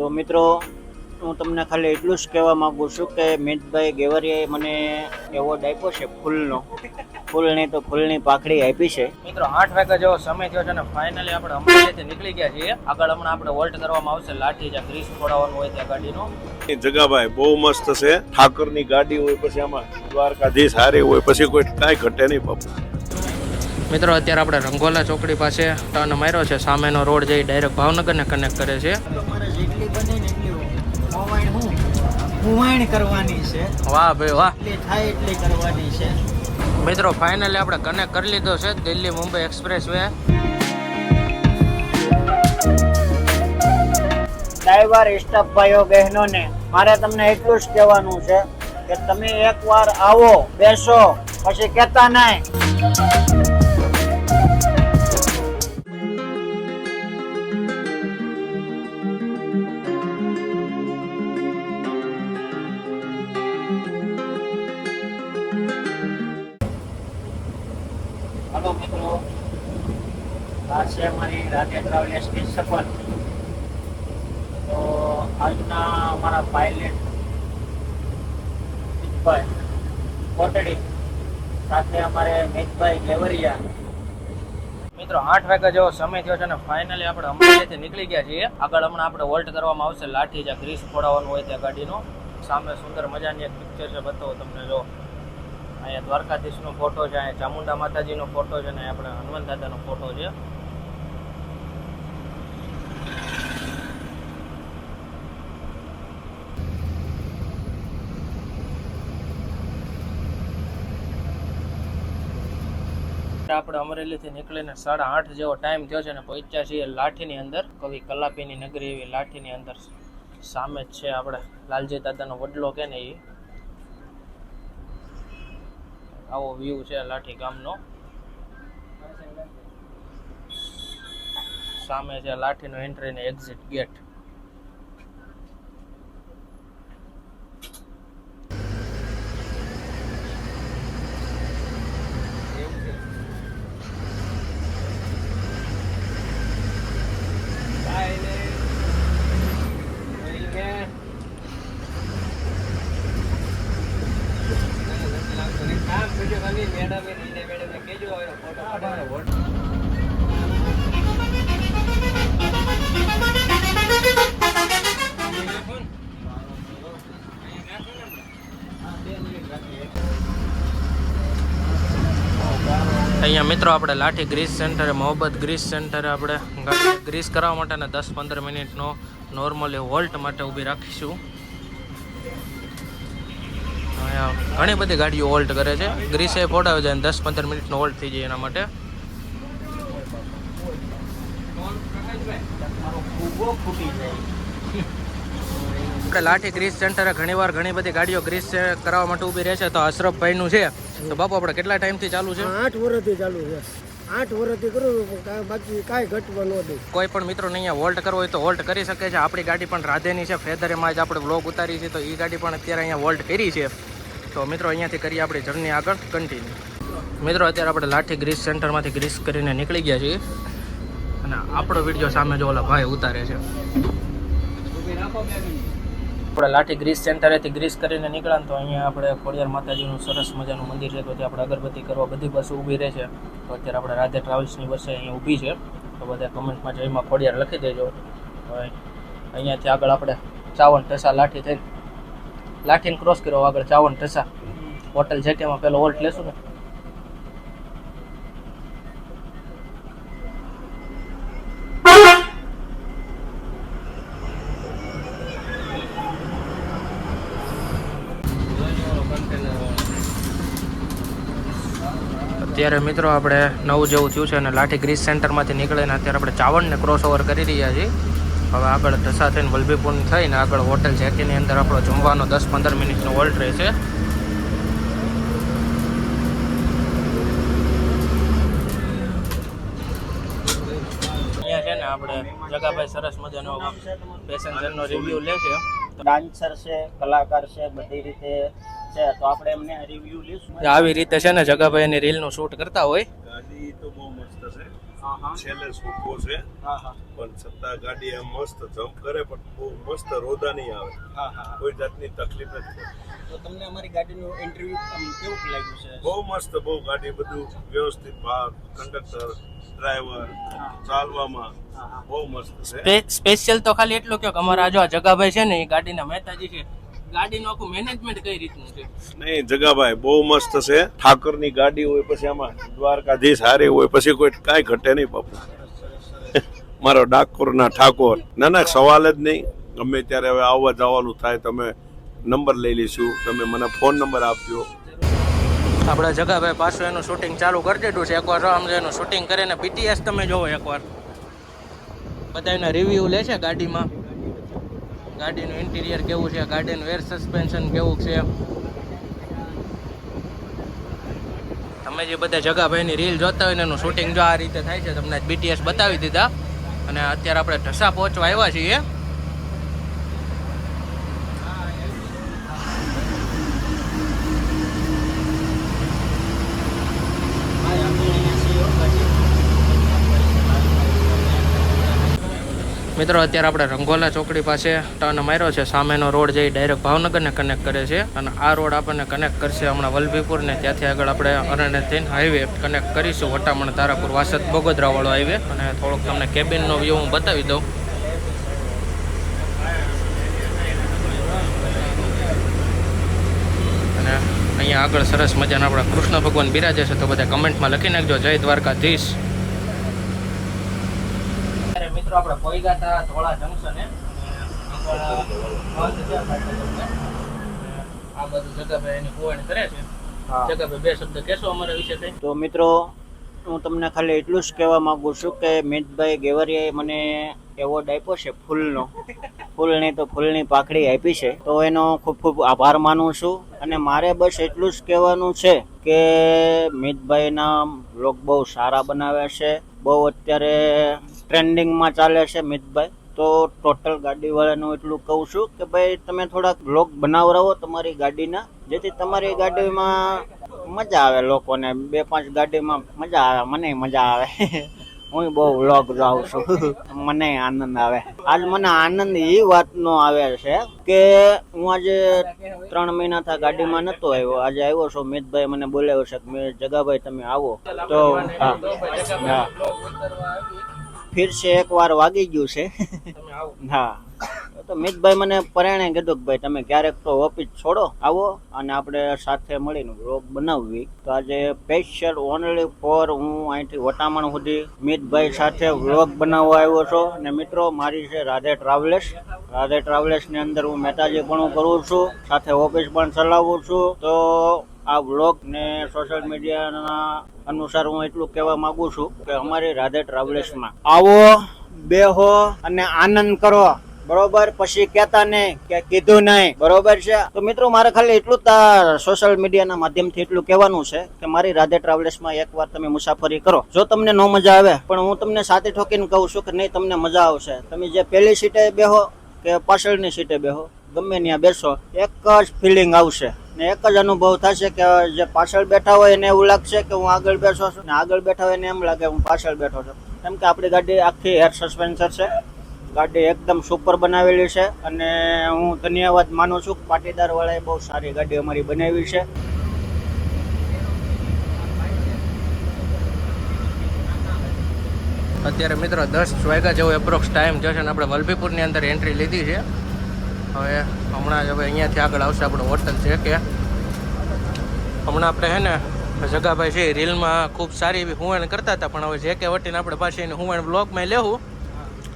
તો મિત્રો હું તમને ખાલી એટલું જ કહેવા માંગુ છું કે મિતભાઈ ગેવરિયાએ મને એવોર્ડ આપ્યો છે ફૂલનો. ફૂલ નહીં તો ફૂલની પાખડી આપી છે. મિત્રો 8 વાગ્યા જેવો સમય થયો છે અને ફાઇનલી આપણે અમરેલીથી નીકળી ગયા છીએ. આગળ હમણાં આપણે વોલ્ટ કરવામાં આવશે લાઠી જ્યાં ગ્રીસ છોડાવવાનું હોય ત્યાં ગાડીનો. જગાભાઈ બહુ મસ્ત છે. ઠાકરની ગાડી હોય પછી આમાં દ્વારકાધીશ હારે હોય પછી કોઈ કાંઈ ઘટે નહીં બાપુ. મિત્રો અત્યારે આપણે રંગોલા ચોકડી પાસે ટર્ન માર્યો છે. સામેનો રોડ જઈ ડાયરેક્ટ ભાવનગરને કનેક્ટ કરે છે. તમારે જેટલી બને ને એટલી હુવાણ કરવાની છે. વાહ ભાઈ વાહ. એટલી થાય એટલી કરવાની છે. મિત્રો ફાઇનલી આપણે કનેક્ટ કરી લીધો છે Delhi Mumbai express way. Driver staff ભાઈઓ બહેનોને મારે તમને એટલું જ કહેવાનું છે કે તમે એકવાર આવો બેસો પછી કહેતા નહીં. હાલો મિત્રો, આ છે અમારી રાધે ટ્રાવેલ્સની સફર. તો આજના અમારા પાયલટ મિતભાઈ કોટડી સાથે અમારે મિતભાઈ ગેવરિયા. મિત્રો 8 વાગ્યા જેવો સમય થયો છે અને ફાઇનલી આપણે અમરેલીથી નીકળી ગયા છીએ. આગળ હમણાં આપણે વોલ્ટ કરવામાં આવશે લાઠી જ્યાં ગ્રીસ છોડાવવાનું હોય ત્યાં ગાડીનો. સામે સુંદર મજાની એક પિક્ચર છે, બતાવો તમને. જો અહીંયા દ્વારકાધીશનો ફોટો છે, અહીંયા ચામુંડા માતાજીનો ફોટો છે અને આપણે હનુમાન દાદાનો ફોટો છે. આપણે અમરેલીથી નીકળીને 8:30 જેવો ટાઈમ થયો છે અને પહોંચ્યા છીએ લાઠીની અંદર. કવિ કલાપીની નગરી એવી લાઠીની અંદર. સામે જ છે આપણે લાલજી દાદાનો વડલો કે ને એ. આવો વ્યૂ છે લાઠી ગામનો. સામે છે લાઠીનો એન્ટ્રી ને એક્ઝિટ ગેટ. અહીંયા મિત્રો આપણે લાઠી ગ્રીસ સેન્ટરે મોહબ્બત ગ્રીસ સેન્ટરે આપણે ગાડી ગ્રીસ કરાવવા માટેના 10-15 મિનિટનો નોર્મલી વોલ્ટ માટે ઊભી રાખીશું. અહીંયા ઘણી બધી ગાડીઓ વોલ્ટ કરે છે. ગ્રીસે ફોડાવે જાય 10-15 મિનિટનો વોલ્ટ થઈ જાય એના માટે. આપણે લાઠી ગ્રીસ સેન્ટરે ઘણી બધી ગાડીઓ ગ્રીસ કરાવવા માટે ઊભી રહે છે. તો અશરફભાઈનું છે. તો બાપુ આપણે કેટલા ટાઈમથી ચાલુ છે? 8 વર્ષથી ચાલુ છે. 8 વર્ષથી કરું, બાકી કાંઈ ઘટવા ન દે. કોઈ પણ મિત્રોને અહીંયા વોલ્ટ કરવો હોય તો વોલ્ટ કરી શકે છે. આપણી ગાડી પણ રાધેની છે. ફેદરેમાં જ આપણે બ્લોગ ઉતારી છે તો એ ગાડી પણ અત્યારે અહીંયા વોલ્ટ કરી છે. તો મિત્રો અહીંયાથી કરીએ આપણી જર્ની આગળ કન્ટિન્યુ. મિત્રો અત્યારે આપણે લાઠી ગ્રીસ સેન્ટરમાંથી ગ્રીસ કરીને નીકળી ગયા છીએ અને આપણો વિડીયો સામે જો ઓલા ભાઈ ઉતારે છે. આપણે લાઠી ગ્રીસ સેન્ટરેથી ગ્રીસ કરીને નીકળ્યા તો અહીંયા આપણે ખોડિયાર માતાજીનું સરસ મજાનું મંદિર છે. તો ત્યાં આપણે અગરબત્તી કરવા બધી બસો ઊભી રહે છે. તો અત્યારે આપણે રાધે ટ્રાવેલ્સની બસે અહીંયા ઊભી છે. તો બધા કમેન્ટમાં જયમાં ખોડિયાર લખી દેજો. હવે અહીંયાથી આગળ આપણે 54 ઠસા લાઠી થઈને લાઠીને ક્રોસ કર્યો. આગળ 54 ઠસા હોટલ જેકેમાં પેલો વોલ્ટ લેશું ને. અત્યારે મિત્રો આપણે 9 જેવું થયું છે અને લાઠી ગ્રીસ સેન્ટરમાંથી નીકળીને અત્યારે આપણે 54ને ક્રોસ ઓવર કરી રહ્યા છીએ. હવે આગળ ઢસા થઈને વલભીપુર થઈને આગળ હોટલ જેકીની અંદર આપણો જમવાનો 10-15 મિનિટનો વોલ્ટ રહેશે. અહીંયા છે ને આપણે જગાભાઈ સરસ મજાનો પેસેન્જરનો રિવ્યુ લે છે. ડાન્સર છે, કલાકાર છે, બધી રીતે છે. તો આપણે એમને રિવ્યુ લઈશું. આવી રીતે છે ને જગાભાઈ એની રીલનું શૂટ કરતા હોય. ગાડી તો બહુ મસ્ત છે. હા હા છેલ્લે સૂકો છે હા હા પણ છતાં ગાડી આમ મસ્ત જમ્પ કરે પણ બહુ મસ્ત રોદા નહીં આવે, હા હા. કોઈ જાતની તકલીફ નથી. તો તમને અમારી ગાડીનું ઇન્ટરવ્યુ કેવું લાગ્યું છે? બહુ મસ્ત, બહુ ગાડી બધું વ્યવસ્થિત, ભાગ કંડક્ટર ડ્રાઈવર ચાલવામાં હા હા. બહુ મસ્ત છે. સ્પેશિયલ તો ખાલી એટલું કે અમારા જો આ જગાભાઈ છે ને એ ગાડીના મહેતાજી છે, ગાડીનું આખું મેનેજમેન્ટ કઈ રીતનું છે. નહીં જગાભાઈ બહુ મસ્ત છે. ઠાકરની ગાડી હોય પછી આમાં દ્વારકાધીશ હારે હોય પછી કોઈ કાંઈ ઘટે નહીં બાપુ. મારો ડાકોરના ઠાકોર. ના ના સવાલ જ નહીં. ગમે ત્યારે હવે આવવા જવાનું થાય તમે નંબર લઈ લઈશું, તમે મને ફોન નંબર આપજો. આપણા જગાભાઈ પાછું એનું શૂટિંગ ચાલુ કરી દીધું છે. એકવાર આમ એનું શૂટિંગ કરીને BTS તમે જોવો એકવાર. બધા એના રિવ્યૂ લે છે ગાડીમાં, ગાડીનું ઇન્ટિરિયર કેવું છે, ગાડીનું એર સસ્પેન્શન કેવું છે. તમે જે બધા જગાભાઈની રીલ જોતા હોય ને એનું શૂટિંગ જો આ રીતે થાય છે, તમને BTS બતાવી દીધા. અને અત્યારે આપણે ઢસા પહોંચવા આવ્યા છીએ. મિત્રો અત્યારે આપણે રંગોલા ચોકડી પાસે ટર્ન માર્યો છે. સામેનો રોડ જઈ ડાયરેક્ટ ભાવનગરને કનેક્ટ કરે છે અને આ રોડ આપણને કનેક્ટ કરશે હમણાં વલભીપુરને. ત્યાંથી આગળ આપણે અરણ્ય થઈને હાઈવે કનેક્ટ કરીશું, વટામણ તારાપુર વાસદ બગોદરાવાળો હાઈવે. અને થોડોક તમને કેબિનનો વ્યૂ હું બતાવી દઉં. અને અહીંયા આગળ સરસ મજાના આપણા કૃષ્ણ ભગવાન બિરાજે છે, તો બધા કમેન્ટમાં લખી નાખજો જય દ્વારકાધીશ. મિત્રો આપણે પોઈગા હતા ધોળા જંકશને. આ બધું જગાભાઈ એની કુવાણી કરે છે. જગાભાઈ બે શબ્દ કહેશો અમારા વિશે કઈ? તો મિત્રો હું તમને ખાલી એટલું જ કહેવા માંગુ છું કે મિતભાઈ ગેવરિયાએ મને એવોર્ડ આપ્યો છે ફૂલનો. ફૂલ નહીં તો ફૂલની પાખડી આપી છે, તો એનો ખૂબ ખૂબ આભાર માનું છું. અને મારે બસ એટલું જ કહેવાનું છે કે મિતભાઈના બ્લોગ બહુ સારા બનાવે છે, બહુ અત્યારે ટ્રેન્ડિંગમાં ચાલે છે મિતભાઈ. તો ટોટલ ગાડીવાળાનું એટલું કહું છું કે ભાઈ તમે થોડાક બ્લોગ બનાવરાવો તમારી ગાડીના, જેથી તમારી ગાડીમાં મજા આવે લોકોને. 2-5 ગાડીમાં મજા આવે, મને મજા આવે. હું બહુ વ્લોગ જાઉં છું, મને આનંદ આવે. આજ મને આનંદ એ વાતનો આવે છે કે હું આજે 3 મહિના થયા ગાડીમાં નતો આવ્યો, આજે આવ્યો છું. મિતભાઈ મને બોલાવ્યો છે કે જગાભાઈ તમે આવો. તો હા ફિર છે એકવાર વાગી ગયું છે. હા તો મિતભાઈ મને પરાણે કીધું કે ભાઈ તમે ક્યારેક તો ઓફિસ છોડો, આવો અને આપણે સાથે મળીને વ્લોગ બનાવવી. તો આજે સ્પેશિયલ ઓનલી ફોર હું અહીંથી વટામણ સુધી મિતભાઈ સાથે વ્લોગ બનાવવા આવ્યો છું. અને મિત્રો મારી છે રાધે ટ્રાવેલ્સ. રાધે ટ્રાવેલ્સની અંદર હું મહેતાજી પણ કરું છું, સાથે ઓફિસ પણ ચલાવું છું. તો આ વ્લોગ ને સોશિયલ મીડિયાના અનુસાર હું એટલું કહેવા માંગુ છું કે અમારી રાધે ટ્રાવેલ્સમાં આવો, બેહો અને આનંદ કરો. બરોબર, પછી કહેતા નહીં કે કીધું નહીં. બરોબર છે. તો મિત્રો મારે ખાલી એટલું જ સોશિયલ મીડિયાના માધ્યમથી એટલું કહેવાનું છે કે મારી રાધે ટ્રાવેલ્સમાં એકવાર તમે મુસાફરી કરો. જો તમને ન મજા આવે, પણ હું તમને સાથે ઠોકીને કહું છું કે નહીં તમને મજા આવશે. તમે જે પહેલી સીટે બેહો કે પાછળની સીટે બેહો, ગમે ત્યાં બેસો, એક જ ફિલિંગ આવશે ને એક જ અનુભવ થશે કે જે પાછળ બેઠા હોય એને એવું લાગશે કે હું આગળ બેઠો છું, ને આગળ બેઠા હોય એને એમ લાગે હું પાછળ બેઠો છું. કેમ કે આપણી ગાડી આખી એર સસ્પેન્સર છે. ગાડી એકદમ સુપર બનાવેલી છે અને હું ધન્યવાદ માનું છું. પાટીદાર વાળાએ બહુ સારી ગાડી અમારી બનાવી છે. અત્યારે મિત્રો 10 વાગ્યા જેવો એપ્રોક્સ ટાઈમ છે અને આપણે વલભીપુરની અંદર એન્ટ્રી લીધી છે. હવે હમણાં જ હવે અહીંયાથી આગળ આવશે આપણું હોટલ છે કે હમણાં આપણે છે ને જગાભાઈ છે રીલમાં ખૂબ સારી એવી હુવાણ કરતા હતા, પણ હવે જે કે વટીને આપણે પાછી એની હુવાણ બ્લોગમાં લેવું.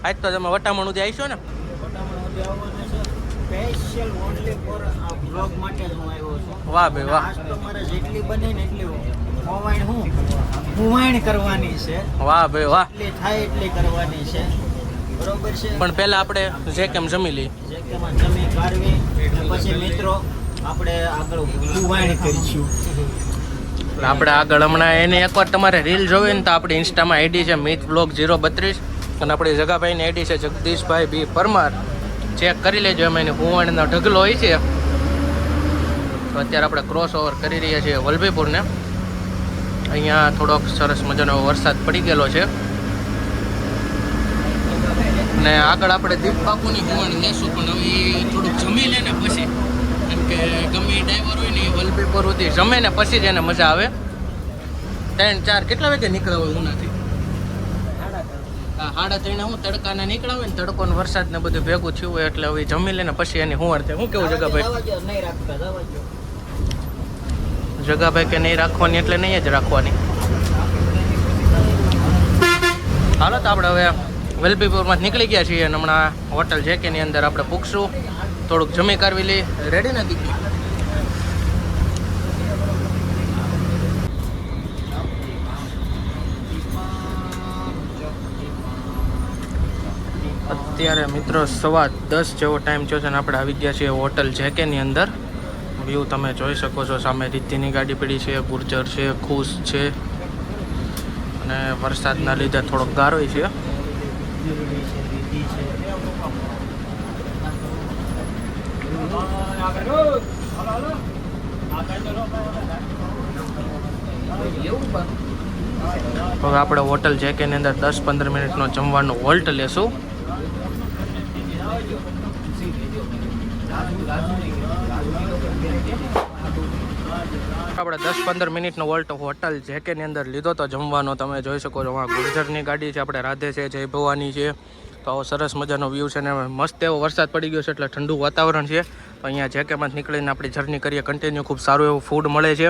આજ તો તમે વટામણ સુધી આવીશો ને? સ્પેશિયલ ઓનલી ફોર આ બ્લોગ માટે જ હું આવ્યો છું. વાહ ભાઈ વાહ. આજ તો મારે જેટલી બને ને એટલી હુવાણ કરવાની છે. વાહ ભાઈ વાહ. એટલી થાય એટલી કરવાની છે. બરોબર છે. પણ પહેલા આપણે જે કેમ જમી લઈએ, જે કેમ જમી કાઢવી પછી મિત્રો આપણે આગળ હુવાણ કરીશું. આપણે આગળ હમણાં એની એકવાર તમારે રીલ જોવી ને તો આપણી ઇન્સ્ટામાં આઈડી છે મિત બ્લોગ 032 અને આપણી જગાભાઈની આઈડી છે જગદીશભાઈ બી પરમાર. ચેક કરી લેજો, એમાં એની હુવાણનો ઢગલો હોય છે. તો અત્યારે આપણે ક્રોસ ઓવર કરી રહ્યા છીએ વલભીપુરને. અહીંયા થોડોક સરસ મજાનો વરસાદ પડી ગયેલો છે ને આગળ આપણે દીપ બાપુની હુવાણ લેશું, પણ હવે ઈ થોડુંક જમી લે ને પછી, કેમ કે ગમે એ ડ્રાઈવર હોય ને એ વલપીપર સુધી જમે ને પછી જ એને મજા આવે. 3-4 કેટલા વાગે નીકળ્યા હોય ઉનાથી? 3:30 હું તડકાને નીકળ્યા હોય ને, તડકો ને વરસાદ ને બધું ભેગું થયું હોય એટલે હવે જમી લે ને પછી એની હુવાણ થાય. શું કેવું જગાભાઈ? કે નહીં રાખવાની એટલે નહીં જ રાખવાની. હાલો તો આપણે હવે વલભીપુરમાં નીકળી ગયા છીએ અને હમણાં હોટલ છે કે ની અંદર આપણે પૂછશું, થોડુંક જમી કરવી લઈ. રેડી ને દીકરી? અત્યારે મિત્રો 10:15 જેવો ટાઈમ થયો છે અને આપણે આવી ગયા છીએ હોટલ છે કે ની અંદર. વ્યૂ તમે જોઈ શકો છો, સામે રીતિની ગાડી પડી છે, ગુર્જર છે, ખુશ છે અને વરસાદના લીધે થોડોક ગારો છે. હવે આપણે હોટલ જે કે ની અંદર 10-15 મિનિટનો જમવાનો હોલ્ટ લેશું. આપણે 10-15 મિનિટનો વોલ્ટ હોટલ જે કે ની અંદર લીધો તો જમવાનો. તમે જોઈ શકો છો ગુર્જરની ગાડી છે, આપણે રાધે છે, જય ભવાની છે. તો આવો સરસ મજાનો વ્યૂ છે ને મસ્ત એવો વરસાદ પડી ગયો છે એટલે ઠંડુ વાતાવરણ છે. તો અહીંયા જે કેમાં નીકળીને આપણી જર્ની કરીએ કન્ટિન્યુ. ખૂબ સારું એવું ફૂડ મળે છે.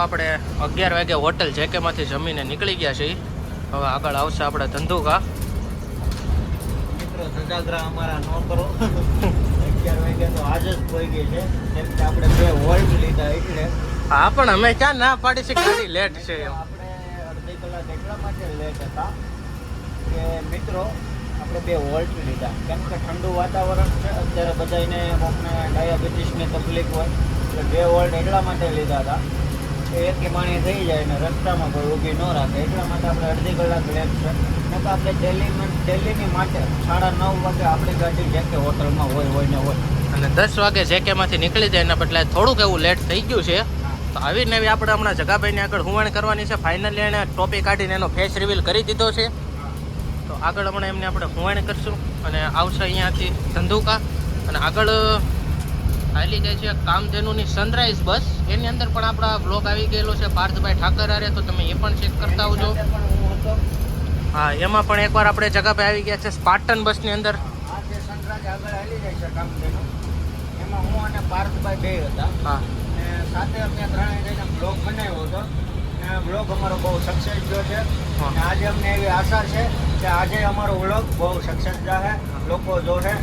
આપણે 11 વાગે હોટલ જેકેમાંથી જમીને નીકળી ગયા છીએ. હવે આગળ આવશે આપણે ધંધુકા. મિત્રો સજાગરા અમારા ન કરો. 11 વાગે તો આજ જ પોઈ ગઈ છે, કેમ કે આપણે 2 વોલ્ટ લીધા એટલે. હા, પણ અમે ક્યાં ના પાડી છે, ગાડી લેટ છે. આપણે અડધી કલાક એટલા માટે લેટ હતા કે મિત્રો આપણે 2 વોલ્ટ લીધા, કેમ કે ઠંડુ વાતાવરણ છે. અત્યારે બધાને કોકને ડાયાબિટીસની તકલીફ હોય એટલે 2 વોલ્ટ એટલા માટે લીધા હતા એક પાણી થઈ જાય ને રસ્તામાં કોઈ ઊભી ન રાખે, એટલા માટે આપણે અડધી કલાક લેટ છે. ને તો આપણે દિલ્હીની માટે 9:30 વાગે આપણી ગાડી જે કે હોટલમાં હોય ને હોય. અને 10 વાગે જેકેમાંથી નીકળી જાય એના બદલે થોડુંક એવું લેટ થઈ ગયું છે. તો આવી નવી આપણે હમણાં જગાભાઈને આગળ હુવાણ કરવાની છે. ફાઇનલી એણે ટોપી કાઢીને એનો ફેસ રિવીલ કરી દીધો છે. તો આગળ હમણાં એમને આપણે હુવાણ કરશું અને આવશે અહીંયાથી ધંધુકા. અને આગળ હાલી જાય છે કામધેનુની સનરાઈઝ બસ, એની અંદર પણ આપણા બ્લોગ આવી ગયેલો છે પાર્થભાઈ ઠાકર આરે, તો તમે એ પણ ચેક કરતા આવજો. હા, એમાં પણ એકવાર આપણે જગાભાઈ આવી ગયા છે સ્પાર્ટન બસની અંદર. આ જે સનરાઈઝ આગળ હાલી જાય છે કામધેનુ, એમાં હું અને પાર્થભાઈ 2 હતા. હા, અને સાથે અમે 3 જઈને બ્લોગ બનાવ્યો હતો. અને બ્લોગ અમારો બહુ સક્સેસ ગયો છે. અને આજે અમને એવી આશા છે કે આજે અમારો વ્લોગ બહુ સક્સેસ જશે, લોકો જોશે,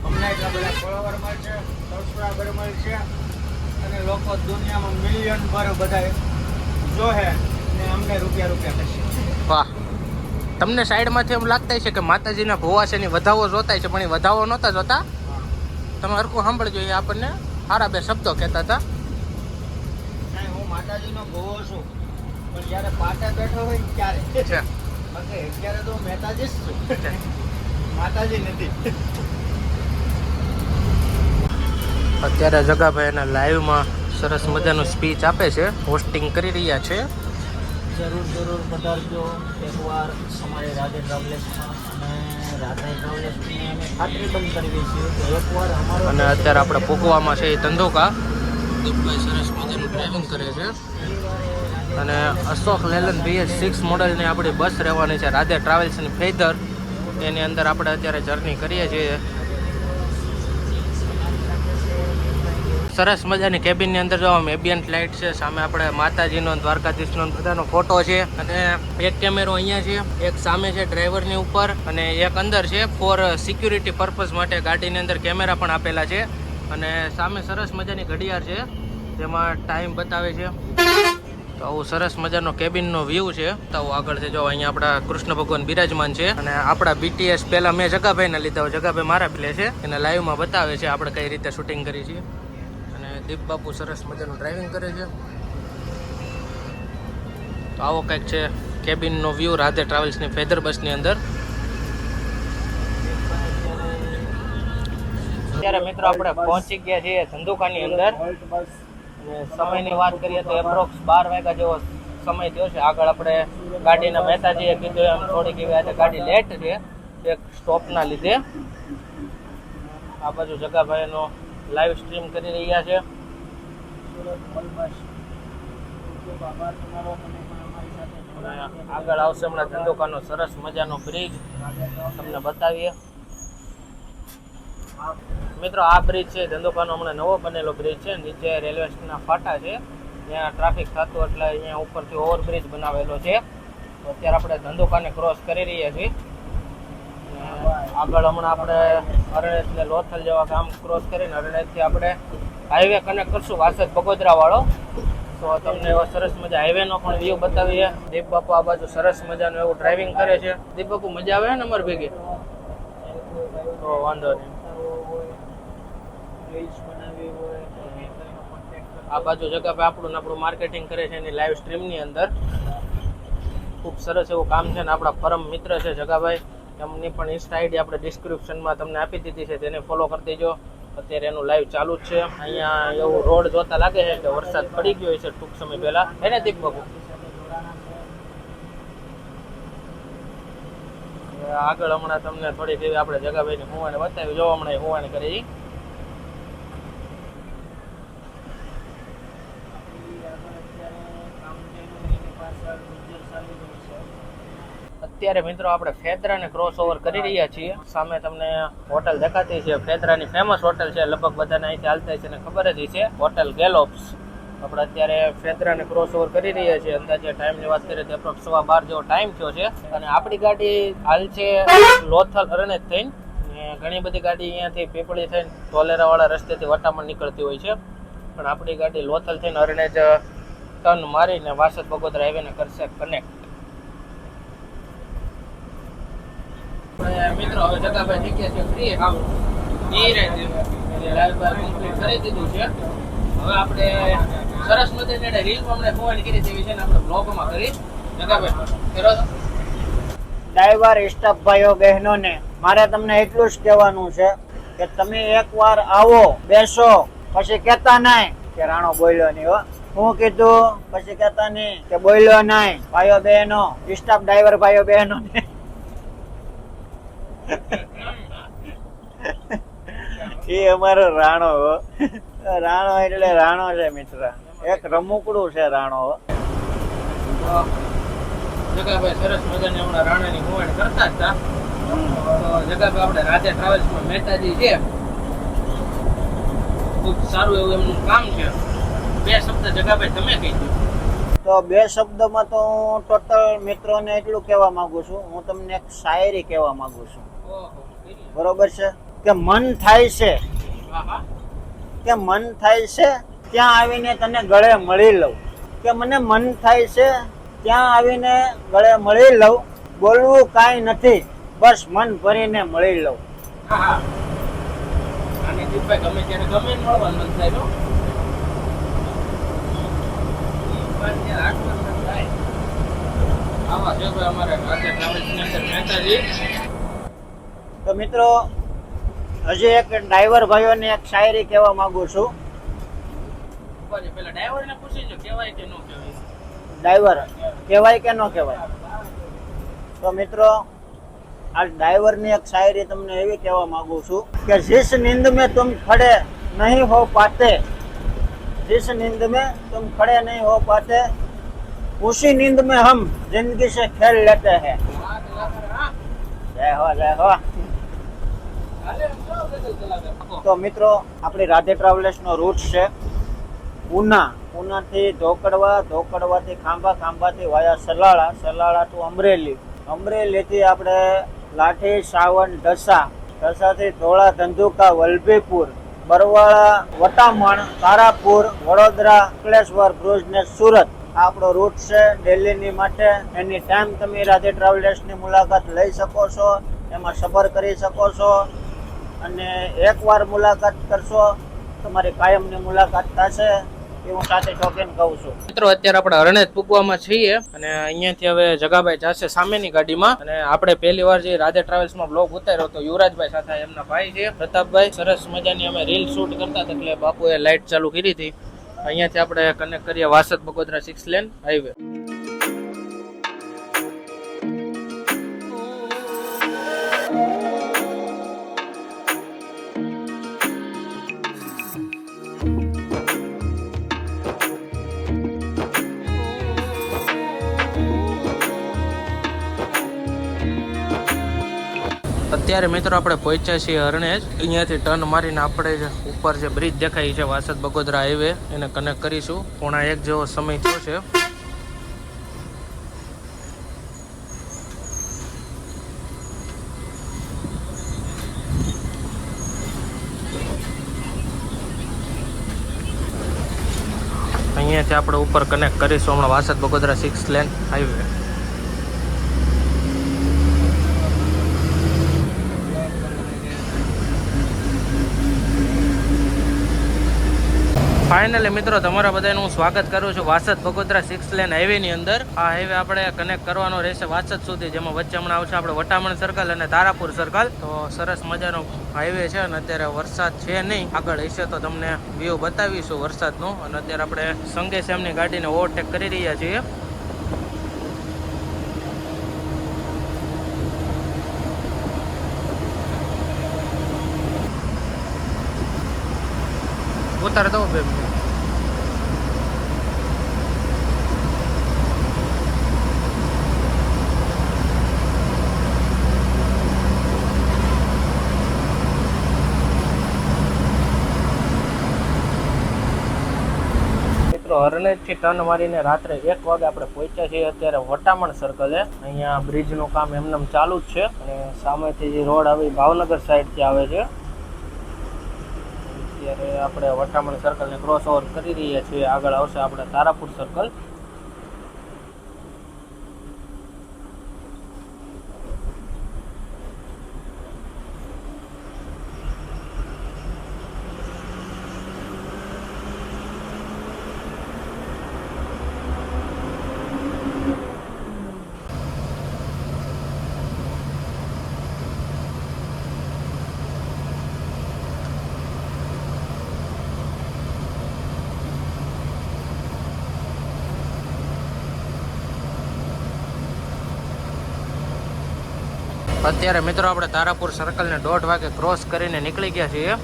અમને એટલા બધા ફોલોવર મળશે, સબસ્ક્રાઈબર મળશે અને લોકો દુનિયામાં મિલિયન પર બધા જોશે અને અમને રૂપિયા થશે. વાહ. તમને સાઈડમાંથી એમ લાગતા છે કે માતાજીના ભોવા છે એની વધાવો જોતા છે, પણ એ વધાવો નહોતા જોતા. તમે હરખું સાંભળજો, એ આપણને સારા 2 શબ્દો કહેતા હતા. હું માતાજીનો ભોવો છું, પણ જ્યારે પાટે બેઠો હોય ને ત્યારે છે બાકી અત્યારે તો મહેતાજી જ છું, માતાજી નથી. અત્યારે જગાભાઈ એના લાઈવમાં સરસ મજાનું સ્પીચ આપે છે, હોસ્ટિંગ કરી રહ્યા છે. જરૂર પધારજો એકવાર અમારી રાધે ટ્રાવેલ્સમાં. અને રાધે ટ્રાવેલ્સની અમે ખાતરી બંધ કરવી છીએ કે એકવાર અમારો. અને અત્યારે આપણે પૂકવામાં છે એ ધંધુકા. દીપભાઈ સરસ મજાનું ડ્રાઇવિંગ કરે છે. અને અશોક લેલન BS6 મોડલની આપણી બસ રહેવાની છે રાધે ટ્રાવેલ્સની ફેદર. એની અંદર આપણે અત્યારે જર્ની કરીએ છીએ. સરસ મજાની કેબિનની અંદર જો એમ્બિયન્ટ લાઇટ છે, સામે આપણે માતાજીનો દ્વારકાધીશનો બધાનો ફોટો છે, અને એક કેમેરો અહીંયા છે, એક સામે છે ડ્રાઈવરની ઉપર, અને એક અંદર છે ફોર સિક્યુરિટી પર્પઝ માટે ગાડીની અંદર કેમેરા પણ આપેલા છે, અને સામે સરસ મજાની ઘડિયાળ છે જેમાં ટાઈમ બતાવે છે. તો આવું સરસ મજાનો કેબિનનો વ્યૂ છે. તો આવું આગળ છે જો અહીંયા આપણા કૃષ્ણ ભગવાન બિરાજમાન છે, અને આપણા BTS પહેલા મેં જગાભાઈને લીધા, જગાભાઈ મારા પ્લે છે, એને લાઈવમાં બતાવે છે આપણે કઈ રીતે શૂટિંગ કરી છીએ. અને દીપ બાપુ સરસ મજાનું ડ્રાઇવિંગ કરે છે. તો આવો કંઈક છે કેબિનનો વ્યૂ રાધે ટ્રાવેલ્સની ફેદર બસની અંદર. અત્યારે મિત્રો આપણે પહોંચી ગયા છીએ ધંધુકાની અંદર, અને સમયની વાત કરીએ તો એપ્રોક્સ 12 વાગ્યા જેવો સમય થયો છે. આગળ આપણે ગાડીના મહેતાજીએ કીધું એમ થોડીક એવી આજે ગાડી લેટ છે એક સ્ટોપના લીધે. આ બાજુ જગાભાઈનો લાઈવ સ્ટ્રીમ કરી રહ્યા છે. આગળ આવશે હમણાં ધંધુકાનો સરસ મજાનો બ્રિજ, તમને બતાવીએ. મિત્રો આ બ્રિજ છે ધંધુકાનો હમણાં નવો બનેલો બ્રિજ છે, નીચે રેલવે સ્ટેશનના ફાટા છે, ત્યાં ટ્રાફિક થતું એટલે અહીંયા ઉપરથી ઓવરબ્રિજ બનાવેલો છે. તો અત્યારે આપણે ધંધુકાને ક્રોસ કરી રહ્યા છીએ. આગળ હમણાં આપણે અરણેજ ને લોથલ જેવા ગામ ક્રોસ કરીને અરણેજથી આપણે હાઈવે કનેક્ટ કરશું વાસદ બગોદરા વાળો. તો તમને એવો સરસ મજા હાઈવેનો પણ વ્યૂ બતાવીએ. દીપ બાપુ આ બાજુ સરસ મજાનું એવું ડ્રાઇવિંગ કરે છે. દીપ બાપુ મજા આવે ને અમારી ભેગી? તો વાંધો નહીં. આ બાજુ જગા આપણું માર્કેટિંગ કરે છે એની લાઈવ સ્ટ્રીમની અંદર. ખૂબ સરસ એવું કામ છે, ને આપણા પરમ મિત્ર છે જગાભાઈ, એમની પણ ઇન્સ્ટા આઈડી આપણે ડિસ્ક્રિપ્શનમાં તમને આપી દીધી છે, તેને ફોલો કરી દેજો. અત્યારે એનું લાઈવ ચાલુ જ છે. અહીંયા એવું રોડ જોતા લાગે છે કે વરસાદ પડી ગયો છે ટૂંક સમય પહેલા, એને દીપ બાબુ. આગળ હમણાં તમને થોડીક એવી આપણે જગાભાઈની હુવાને બતાવી, જો હમણાં હુવાને કરી. અત્યારે મિત્રો આપણે ફેદરાને ક્રોસ ઓવર કરી રહ્યા છીએ. સામે તમને હોટલ દેખાતી છે, ફેદરાની ફેમસ હોટલ છે, લગભગ બધાને અહીંથી હાલતા છે ને ખબર જ છે, હોટલ ગેલોપ્સ. આપણે અત્યારે ફેદરાને ક્રોસ ઓવર કરી રહ્યા છીએ. અંદાજે ટાઈમની વાત કરીએ તો એપ્રોક્સ 12:15 જેવો ટાઈમ થયો છે, અને આપણી ગાડી હાલ છે લોથલ અરણેજ થઈને. ઘણી બધી ગાડી અહીંયાથી પીપળી થઈને ધોલેરાવાળા રસ્તેથી વટામણ નીકળતી હોય છે, પણ આપણી ગાડી લોથલ થઈને અરણેજ ટર્ન મારીને વાસદ બગોદરા હાઈવેને કરશે કનેક્ટ. મિત્રો હવે જગાભાઈ થઈ ગયા છે ફ્રી, આમ લાઈવ કમ્પ્લીટ કરી દીધું છે. હવે આપણે સરસ મજાની રીલમાં અમને ફોન કરી દેવી છે ને આપણે બ્લોગમાં કરી. જગાભાઈ કરો તો. ડ્રાઈવર સ્ટાફ ભાઈઓ બહેનોને મારે તમને એટલું જ કહેવાનું છે કે તમે એકવાર આવો, બેસો, પછી કહેતા નહીં કે રાણો બોલ્યો નહીં. હો, હું કીધું પછી કહેતા નહીં કે બોલ્યો નહીં. ભાઈઓ બહેનો, સ્ટાફ ડ્રાઈવર ભાઈઓ બહેનો ને એ અમારો રાણો. રાણો એટલે રાણો છે મિત્ર, એક રમૂકડું છે રાણો. જગાભાઈ સરસ મજાની હમણાં રાણાની મોવાણી કરતા જ હતા. તો જગાભાઈ આપણે રાધે ટ્રાવેલ્સમાં મહેતાજી છે, ખૂબ સારું એવું એમનું કામ છે. 2 શબ્દ જગાભાઈ તમે કહી દો. તો 2 શબ્દમાં તો હું ટોટલ મિત્રોને એટલું કહેવા માંગુ છું, હું તમને એક શાયરી કહેવા માંગુ છું. બરોબર છે કે મન થાય છે, કે મન થાય છે ત્યાં આવીને તને ગળે મળી લઉં, કે મને મન થાય છે ત્યાં આવીને ગળે મળી લઉં, બોલવું કાંઈ નથી, બસ મન ભરીને મળી લઉં. અને દીપભાઈ ગમે ત્યારે ગમે મળવાનું મન થાય. આવા છે અમારે રાધે ટ્રાવેલ્સની અંદર મહેતાજી. તો મિત્રો હજી એક ડ્રાઈવર ભાઈઓને એક શાયરી કહેવા માંગુ છું. પેલા ડ્રાઈવરને પૂછી કહેવાય કે ન કહેવાય? ડ્રાઈવર કહેવાય કે ન કહેવાય? તો મિત્રો આ ડ્રાઈવરની એક શાયરી તમને એવી કહેવા માંગુ છું કે जिस नींद में तुम खड़े नहीं हो पाते, जिस नींद में तुम खड़े नहीं हो पाते, उसी नींद में हम जिंदगी से खेल लेते हैं. जय हो, जय हो. તો મિત્રો આપણી રાધે ટ્રાવેલર્સનો રૂટ છે ઉનાથી ધોકડવાથી ખાંભા, ખાંભાથી વાયા સલાળા, સલાળા ટુ અમરેલી, અમરેલીથી આપણે લાઠી, સાવન, ઢસાથી ધોળા, ધંધુકા, વલભીપુર, બરવાળા, વટામણ, તારાપુર, વડોદરા, અંકલેશ્વર, ભુજ ને સુરત આ આપણો રૂટ છે દિલ્હીની માટે. એની ટાઈમ તમે રાધે ટ્રાવેલર્સની મુલાકાત લઈ શકો છો, એમાં સફર કરી શકો છો અને એકવાર મુલાકાત કરશો તમારી કાયમની મુલાકાત થશે એ હું સાથે ચોકીને કહું છું. મિત્રો અત્યારે આપણે હરણેજ પૂગવામાં છીએ અને અહીંયાથી હવે જગાભાઈ જશે સામેની ગાડીમાં અને આપણે પહેલી વાર જે રાધે ટ્રાવેલ્સમાં બ્લોગ ઉતાર્યો તો યુવરાજભાઈ સાથે એમના ભાઈ છે પ્રતાપભાઈ. સરસ મજાની અમે રીલ શૂટ કરતા હતા એટલે બાપુએ લાઇટ ચાલુ કરી હતી. અહીંયાથી આપણે કનેક્ટ કરીએ વાસદ બગોદરા 6 લેન હાઈવે. અત્યારે મિત્રો આપણે પહોંચ્યા છીએ હરણેજ. અહીંયાથી ટર્ન મારીને આપણે જે ઉપર જે બ્રિજ દેખાય છે વાસદ બગોદરા હાઈવે એને કનેક્ટ કરીશું. 1:30 જેવો સમય થયો છે. અહીંયાથી આપણે ઉપર કનેક્ટ કરીશું હમણાં Vasad Bagodara 6 lane highway. Finally મિત્રો તમારા બધાનું હું સ્વાગત કરું છું વાસદ બગોદરા 6 લેન હાઈવેની અંદર. આ હાઈવે આપણે કનેક્ટ કરવાનો રહેશે વાસદ સુધી, જેમાં વચ્ચે હમણાં આવશે આપણે વટામણ સર્કલ અને તારાપુર સર્કલ. તો સરસ મજાનો હાઈવે છે અને અત્યારે વરસાદ છે નહીં, આગળ હશે તો તમને વ્યૂ બતાવીશું વરસાદનું. અને અત્યારે આપણે સંગેશ એમની ગાડીને ઓવરટેક કરી રહ્યા છીએ. ઉતાર દો બે મિનિટ. મિત્રો હરણેજથી ટર્ન મારીને રાત્રે 1 વાગે આપણે પહોંચ્યા છીએ અત્યારે વટામણ સર્કલે. અહીંયા બ્રિજનું કામ એમનેમ ચાલુ જ છે અને સામેથી જે રોડ આવી ભાવનગર સાઈડથી આવે છે. અત્યારે આપણે વટામણ સર્કલને ક્રોસ ઓવર કરી રહ્યા છીએ. આગળ આવશે આપણે તારાપુર સર્કલ. અત્યારે મિત્રો આપણે તારાપુર સર્કલને 1:30 વાગે ક્રોસ કરીને નીકળી ગયા છીએ.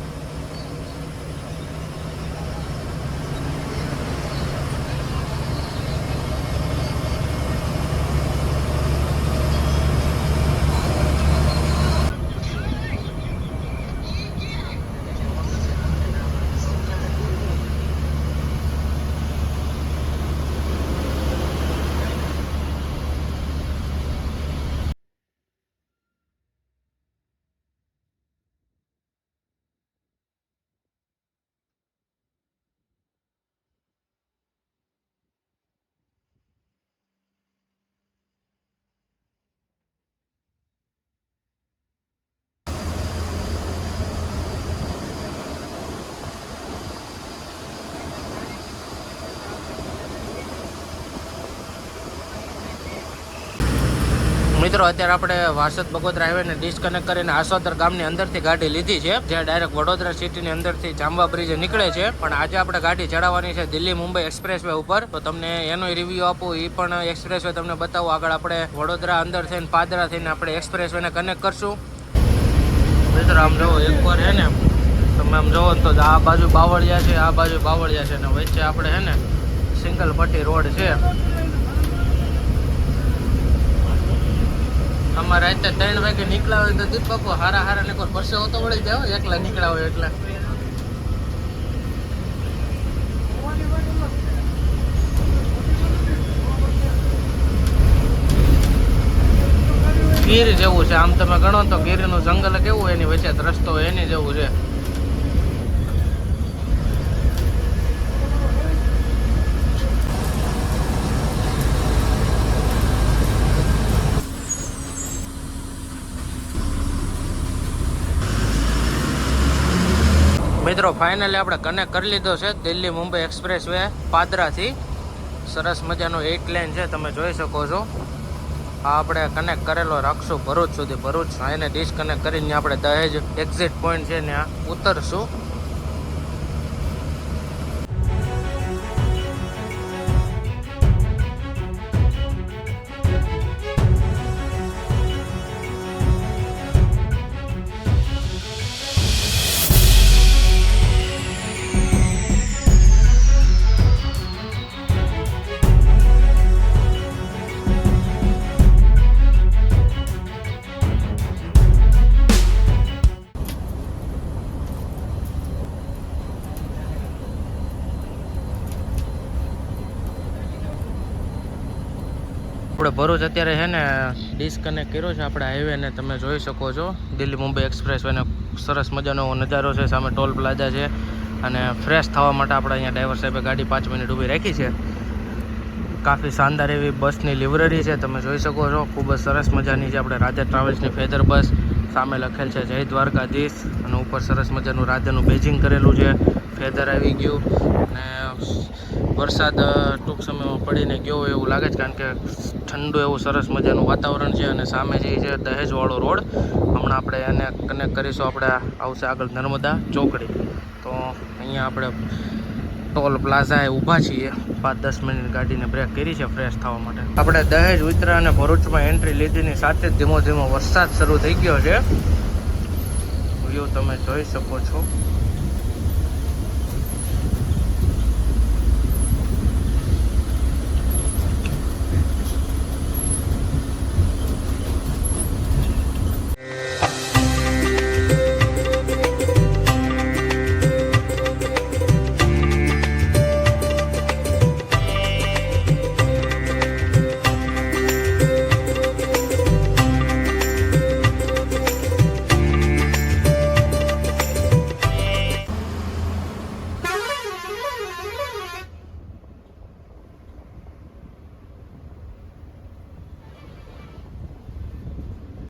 મિત્રો અત્યારે આપણે વાસદ બગોદરા હાઈવેને ડિસ્કનેક્ટ કરીને આસોદર ગામની અંદરથી ગાડી લીધી છે, જે ડાયરેક્ટ વડોદરા સિટીની અંદરથી જાંબા બ્રિજ નીકળે છે. પણ આજે આપણે ગાડી ચડાવવાની છે દિલ્હી મુંબઈ એક્સપ્રેસ વે ઉપર, તો તમને એનો રિવ્યુ આપું, એ પણ એક્સપ્રેસ વે તમને બતાવું. આગળ આપણે વડોદરા અંદર થઈને પાદરા થઈને આપણે એક્સપ્રેસ વેને કનેક્ટ કરશું. મિત્રો આમ જુઓ એકવાર હે ને તમે આમ જુઓ તો આ બાજુ બાવળિયા છે, આ બાજુ બાવળિયા છે, ને વચ્ચે આપણે હે ને સિંગલ પટ્ટી રોડ છે. અમારે અત્યારે 3 વાગે નીકળ્યા હોય તો દીપ બાપુ હારા ને કોઈ પરસેવો તો વળી જાવ એકલા નીકળ્યા હોય એટલે. ગીર જેવું છે આમ તમે ગણો તો ગીરનું જંગલ કેવું હોય એની વચ્ચે રસ્તો હોય એની જેવું છે. મિત્રો ફાઇનલી આપણે કનેક્ટ કરી લીધો છે દિલ્હી મુંબઈ એક્સપ્રેસ વે પાદરાથી. સરસ મજાનો 8 લેન છે તમે જોઈ શકો છો. આ આપણે કનેક્ટ કરેલો રાખશું ભરૂચ સુધી. ભરૂચ એને ડિસ્કનેક્ટ કરીને આપણે દહેજ એક્ઝિટ પોઈન્ટ છે ત્યાં ઉતરશું. આપણે ભરૂચ અત્યારે છે ને ડિસ્કનેક્ટ કર્યો છે આપણે હાઈવેને તમે જોઈ શકો છો. દિલ્હી મુંબઈ એક્સપ્રેસ વેનો સરસ મજાનો નજારો છે. સામે ટોલ પ્લાઝા છે અને ફ્રેશ થવા માટે આપણે અહીંયા ડ્રાઈવર સાહેબે ગાડી 5 મિનિટ ઊભી રાખી છે. કાફી શાનદાર એવી બસની લિવરરી છે તમે જોઈ શકો છો. ખૂબ જ સરસ મજાની છે આપણે રાધે ટ્રાવેલ્સની ફેદર બસ. સામે લખેલ છે જય દ્વારકાધીશ અને ઉપર સરસ મજાનું રાધેનું બેજિંગ કરેલું છે. ફેદર આવી ગયું અને વરસાદ ટૂંક સમયમાં પડીને ગયો એવું લાગે છે કારણ કે ઠંડુ એવું સરસ મજાનું વાતાવરણ છે. અને સામે જે છે દહેજવાળો રોડ. હમણાં આપણે એને કનેક્ટ કરીશું. આપણે આવશે આગળ નર્મદા ચોકડી. તો અહીંયા આપણે ટોલ પ્લાઝાએ ઊભા છીએ. 5-10 મિનિટ ગાડીને બ્રેક કરી છે ફ્રેશ થવા માટે. આપણે દહેજ ઉતરા અને ભરૂચમાં એન્ટ્રી લીધીની સાથે જ ધીમો ધીમો વરસાદ શરૂ થઈ ગયો છે. વ્યૂ તમે જોઈ શકો છો.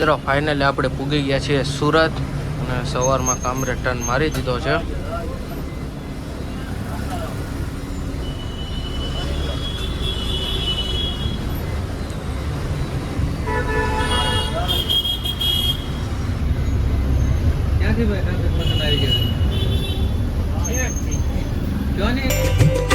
ચલો ફાઇનલી આપણે પૂગી ગયા છીએ સુરત અને સવારમાં કામરે ટર્ન મારી દીધો છે. ક્યાંથી ભાઈ આવી ગયા